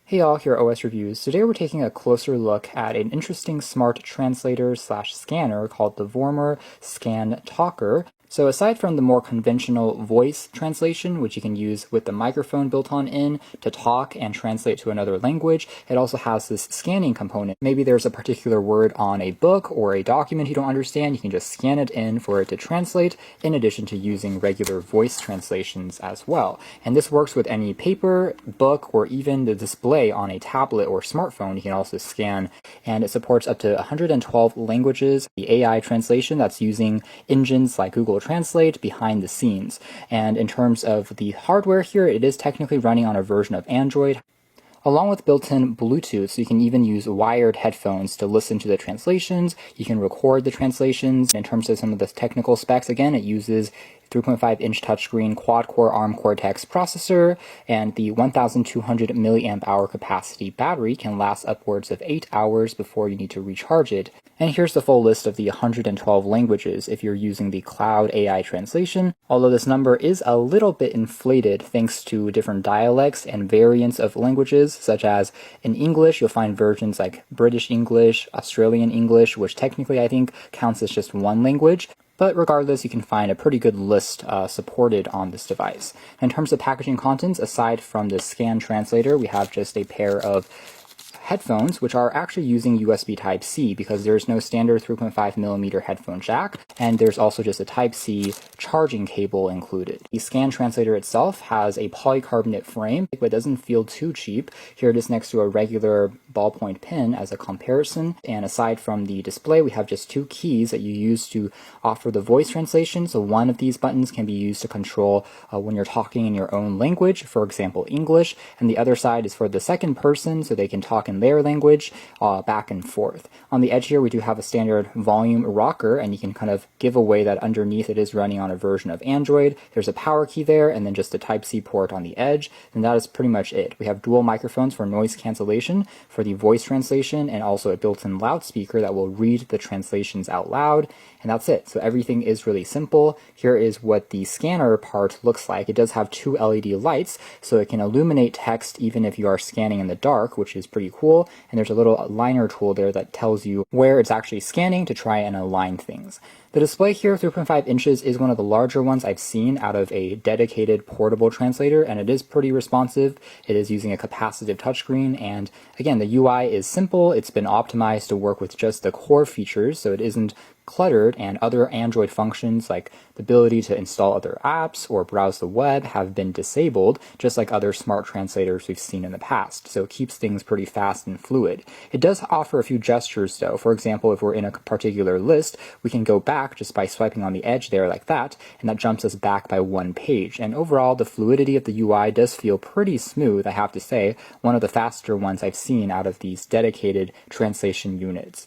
Hey all, here at OS Reviews. Today we're taking a closer look at an interesting smart translator slash scanner called the Vormer Scan Talker. So aside from the more conventional voice translation, which you can use with the microphone built on in to talk and translate to another language, it also has this scanning component. Maybe there's a particular word on a book or a document you don't understand, you can just scan it in for it to translate, in addition to using regular voice translations as well. And this works with any paper, book, or even the display on a tablet or smartphone. You can also scan, and it supports up to 112 languages. The AI translation that's using engines like Google Translate behind the scenes. And in terms of the hardware here, it is technically running on a version of Android, along with built-in Bluetooth, so you can even use wired headphones to listen to the translations. You can record the translations. In terms of some of the technical specs, again, it uses 3.5-inch touchscreen quad-core ARM Cortex processor, and the 1,200 milliamp hour capacity battery can last upwards of 8 hours before you need to recharge it. And here's the full list of the 112 languages if you're using the cloud AI translation, although this number is a little bit inflated thanks to different dialects and variants of languages, such as in English, you'll find versions like British English, Australian English, which technically I think counts as just one language. But regardless, you can find a pretty good list supported on this device. In terms of packaging contents, aside from the scan translator, we have just a pair of headphones, which are actually using USB Type-C because there's no standard 3.5mm headphone jack, and there's also just a Type-C charging cable included. The scan translator itself has a polycarbonate frame, but it doesn't feel too cheap. Here it is next to a regular ballpoint pen as a comparison, and aside from the display, we have just two keys that you use to offer the voice translation. So one of these buttons can be used to control when you're talking in your own language, for example English, and the other side is for the second person so they can talk in their language back and forth. On the edge here we do have a standard volume rocker, and you can kind of give away that underneath it is running on a version of Android. There's a power key there and then just a Type-C port on the edge, and that is pretty much it. We have dual microphones for noise cancellation for the voice translation, and also a built-in loudspeaker that will read the translations out loud, and that's it. So everything is really simple. Here is what the scanner part looks like. It does have two LED lights, so it can illuminate text even if you are scanning in the dark, which is pretty cool. And there's a little aligner tool there that tells you where it's actually scanning to try and align things. The display here, 3.5 inches, is one of the larger ones I've seen out of a dedicated portable translator, and it is pretty responsive. It is using a capacitive touchscreen, and again, the UI is simple. It's been optimized to work with just the core features, so it isn't cluttered, and other Android functions like the ability to install other apps or browse the web have been disabled, just like other smart translators we've seen in the past, so it keeps things pretty fast and fluid. It does offer a few gestures though. For example, if we're in a particular list, we can go back just by swiping on the edge there like that, and that jumps us back by one page. And overall, the fluidity of the UI does feel pretty smooth, I have to say, one of the faster ones I've seen out of these dedicated translation units.